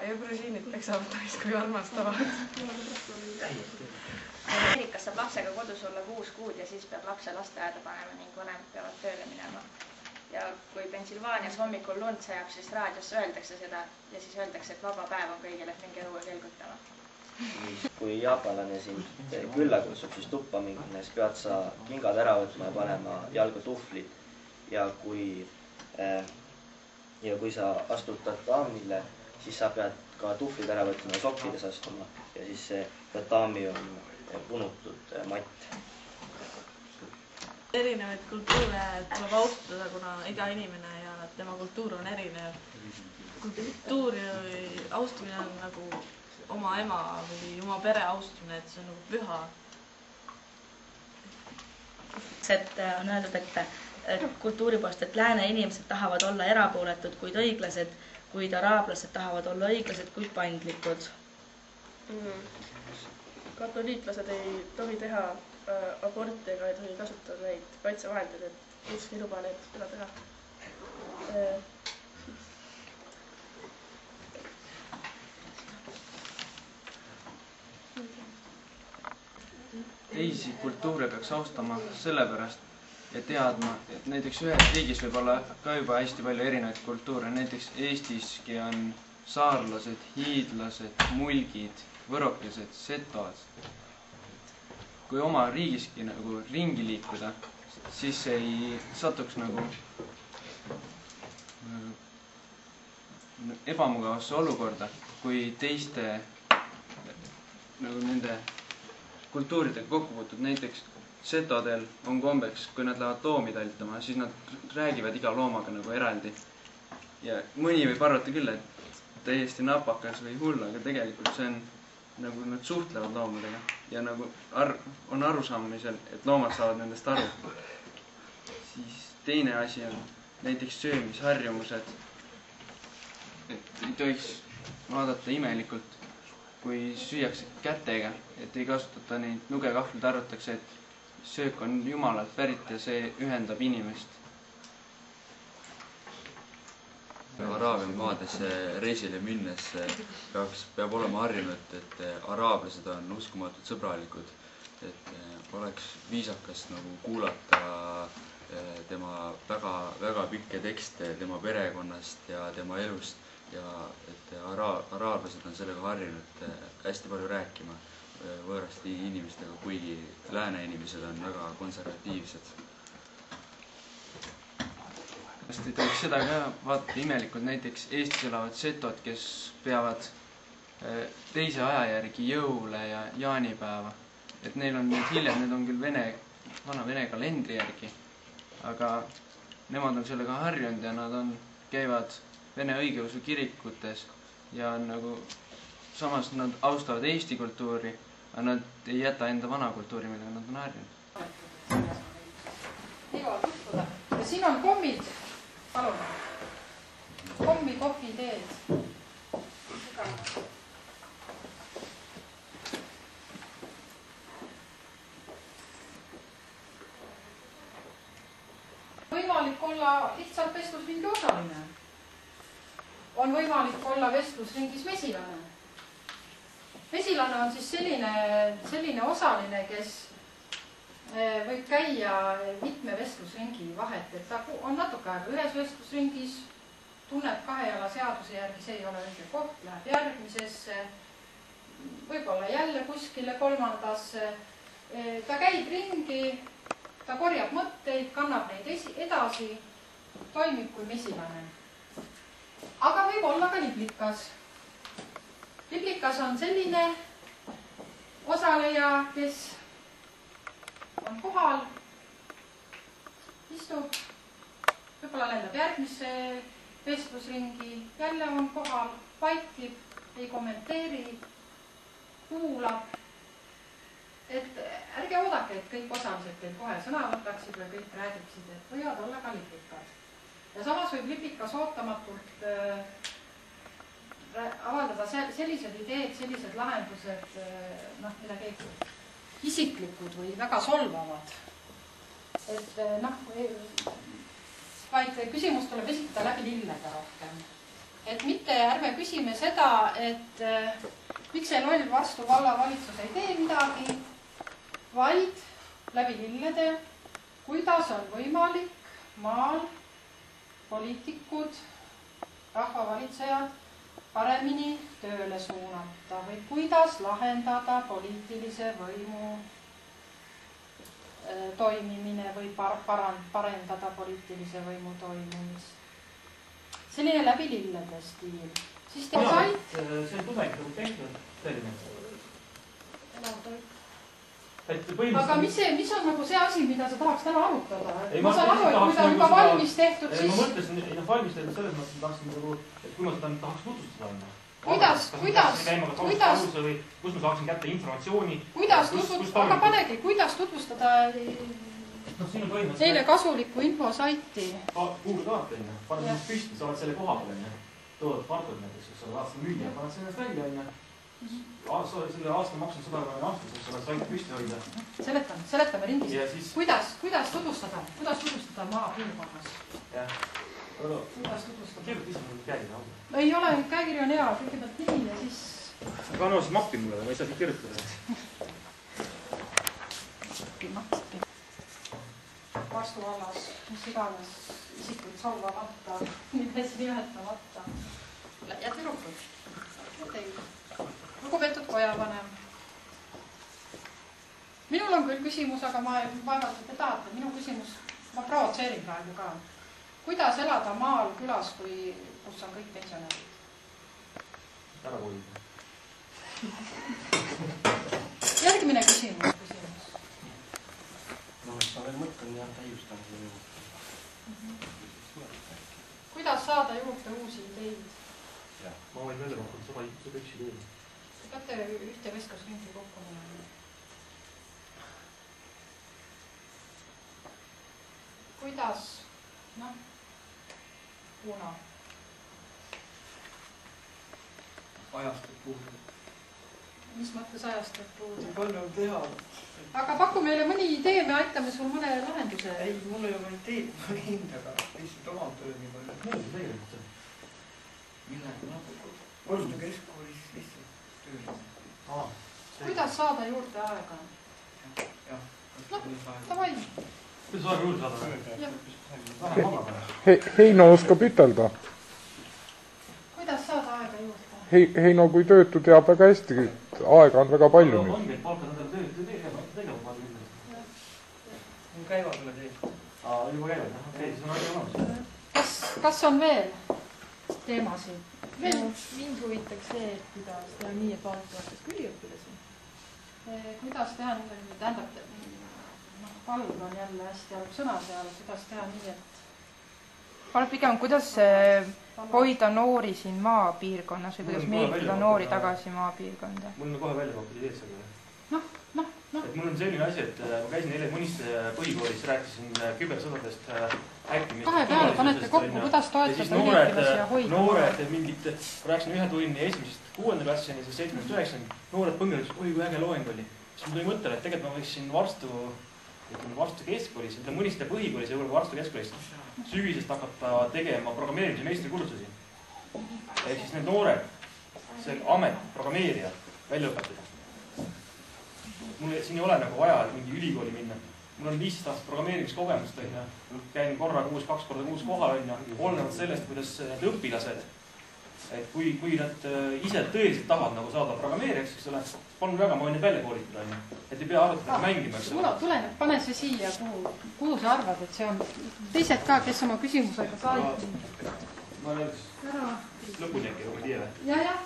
ja grusiinid saavutamist kui armastavad. Ameerikas saab lapsega kodus olla 6 kuud ja siis peab lapse lasteaeda panema ning vanemad peavad tööle minema. Ja kui Pensilvaanias hommikul lund sajab, siis raadiosse öeldakse seda ja siis öeldakse, et vaba päev on kõigile, et minge õue kelgutama. Kui jaapanlane sind külla kutsub, siis tuppa minnes pead sa kingad ära võtma ja panema jalga tuhvlid. Ja kui sa astud tataamile, siis sa pead ka tuhvlid ära võtma ja sokkides astuma. Ja siis see tataami on punutud matt. Erinevaid kultuure tuleb austada, kuna iga inimene ja tema kultuur on erinev. Kultuuri austamine on nagu oma ema või oma pere austamine, et see on nagu püha. Et on öeldud, et kultuuri poolest, et lääne inimesed tahavad olla erapooletud, kuid õiglased, kuid araablased tahavad olla õiglased, kuid pandlikud. Katoliiklased ei tohi teha aborti ega ei tohi kasutada neid kaitsevahendeid, et usk ei luba neid seda teha. Teisi kultuure peaks austama sellepärast ja teadma, et näiteks ühes riigis võib olla ka juba hästi palju erinevaid kultuure. Näiteks Eestiski on saarlased, hiidlased, mulgid, võrokesed, setod. Kui oma riigiski nagu ringi liikuda, siis ei satuks nagu ebamugavasse olukorda, kui teiste nagu nende kultuuridega kokku puutud. Näiteks setodel on kombeks, kui nad lähevad loomi taltama, siis nad räägivad iga loomaga nagu eraldi. Ja mõni võib arvata küll, et täiesti napakas või hull, aga tegelikult see on nagu nad suhtlevad loomadega ja nagu on arusaamisel, et loomad saavad nendest aru. Siis teine asi on näiteks söömisharjumused. Et ei tohiks vaadata imelikult, kui süüakse kätega, et ei kasutata neid nugekahvlid, arvatakse, et söök on jumalalt pärit ja see ühendab inimest. Araabia maades reisile minnes peab olema harjunud, et araablased on uskumatult sõbralikud. Et oleks viisakas nagu kuulata tema väga pikke tekste tema perekonnast ja tema elust. Ja et araablased on sellega harjunud hästi palju rääkima võõrasti inimestega, kuigi lääne inimesed on väga konservatiivsed. Ei tohiks seda ka vaadata imelikult. Näiteks Eestis elavad setod, kes peavad teise aja järgi jõule ja jaanipäeva. Et neil on hiljem, need on küll vana vene kalendri järgi, aga nemad on sellega harjunud ja nad käivad vene õigeusu kirikutes ja nagu samas nad austavad Eesti kultuuri, aga nad ei jäta enda vana kultuuri, millega nad on harjunud. Ja siin on kommid. Palun. Kommi, kohvi, teed. Võimalik olla lihtsalt vestlusringi osaline. On võimalik olla vestlusringis mesilane. Mesilane on siis selline osaline, kes võib käia mitme vestlusringi vahet, et ta on natuke aega ühes vestlusringis, tunneb kahe jala seaduse järgi, see ei ole õige koht, läheb järgmisesse, võib-olla jälle kuskile kolmandasse. Ta käib ringi, ta korjab mõtteid, kannab neid edasi, toimib kui mesilane. Aga võib olla ka liblikas. Liblikas on selline osaleja, kes on kohal, istub, võib-olla lendab järgmisse vestlusringi, jälle on kohal, vaikib, ei kommenteeri, kuulab. Et ärge oodake, et kõik osalised teil kohe sõna võtaksid või kõik räägiksid, et võivad olla ka lipikas. Ja samas võib lipikas ootamatult avaldada sellised ideed, sellised lahendused, midagi isiklikud või väga solvavad. Et vaid küsimus tuleb esitada läbi lilleda rohkem. et mitte ärme küsime seda, et miks see loll vastu vallavalitsus ei tee midagi, vaid läbi lillede, kuidas on võimalik maal poliitikud, rahvavalitsejad paremini tööle suunata või kuidas lahendada poliitilise võimu toimimine või parendada poliitilise võimu toimimist. Selline läbi lillede stiil. Siis te said... See on tudeng nagu tehtud selline. Aga mis on nagu see asi, mida sa tahaks täna arutada? Ma saan aru, et kui ta on juba valmis tehtud, siis... Ma mõtlesin, valmis tehtud selles mõttes, et tahaksin nagu, et kui ma seda tahaks tutvustada. Kuidas? Kus ma saaksin kätte informatsiooni? Kuidas tutvustada? Aga panegi, kuidas tutvustada neile kasulikku infosaiti? Google kaart, paned ennast püsti, sa oled selle koha peal, toodad kartud näiteks, kus sa vaatad müüa, paned selle ennast välja, selle aasta maksun 100 aastas, kus sa oled said püsti hoida. Seletame ringis. Kuidas tutvustada? Kuidas tutvustada maapiirkonnas? Kuidas tutvustada? Kirjuta ise mul käekirja alla. Ei ole, käekiri on hea, kõigepealt nimi ja siis... Aga anna siis mappi mulle, ma ei saa siit kirjutada. Vastu vallas, mis iganes isikuid solvamata, nimes nimetamata. Ja tüdrukud. Lugupeetud kojavanem. Minul on küll küsimus, aga ma vaevalt, et te tahate. Minu küsimus, ma provotseerin praegu ka. Kuidas elada maal külas, kus on kõik pensionärid? Ära hoida. Järgmine küsimus. No, et ma veel mõtlen ja täiustan seda juurde. Kuidas saada juurde uusi ideid? Ma võin välja pakkuda, sa üks ideid. Te peate ühte vesklusringi kokku minema. Kuidas? Kuna? Ajastab puudu. Mis mõttes ajastab puudu? Palju on teha. Aga paku meile mõni idee, me aitame sul mõne lahenduse. Ei, mul ei ole ideed, ma hind, aga lihtsalt oma töö nii palju. Mõelda tegelikult. Millega? Võrstu keskkoolis lihtsalt töö. Kuidas saada juurde aega? Jah. Davai. Kuidas aega juurde saada? Heino oskab ütelda. Kuidas saada aega juurde? Heino kui töötu teab väga hästi, aega on väga palju nüüd. Ongi, et palkad endale tööd tegema palju minna. Käivad üle teed. Juba käivad, okei, siis on aega olemas. Kas on veel teemasid? Mind huvitaks see, et kuidas teha nii, et vaadatakse ka üliõpilasi. Kuidas teha nii, tähendab, palv on jälle hästi halb sõna seal, kuidas teha nii, et... Palv pigem, kuidas hoida noori siin maapiirkonnas või kuidas meelitada noori tagasi maapiirkonda? Mul on kohe välja pakkuda ideed selle. Et mul on selline asi, et ma käisin eile Mõniste põhikoolis, rääkisin kübersõdadest häkkimist. Kahe peale panete kokku, kuidas toetada üliõpilasi ja hoida? Noored mingid, rääkisin ühe tunni 1. 6. klassini, siis 7. 9. Noored põngelisid, oi kui äge loeng oli. Siis ma tuli mõttele, et tegelikult ma võiksin Varstu keskkoolis, Mõniste põhikoolis ja Varstu keskkoolis sügisest hakata tegema programmeerimise meistrikursusi. Ehk siis need noored, see amet, programmeerija, välja õpetada. Mul siin ei ole nagu vaja, et mingi ülikooli minna. Mul on 15 aastat programmeerimiskogemust, käin korra kuus, 2 korda kuus kohal, olenevalt sellest, kuidas need õpilased, et kui nad ise tõeliselt tahavad nagu saada programmeerijaks, eks ole, palun väga, ma võin neid välja koolitada, et ei pea arvutada mängima. Mulla, tule, pane see siia, kuhu sa arvad, et see on teised ka, kes oma küsimusega said. Ma nüüd lõpuni äkki, kui ma tiiele. jah.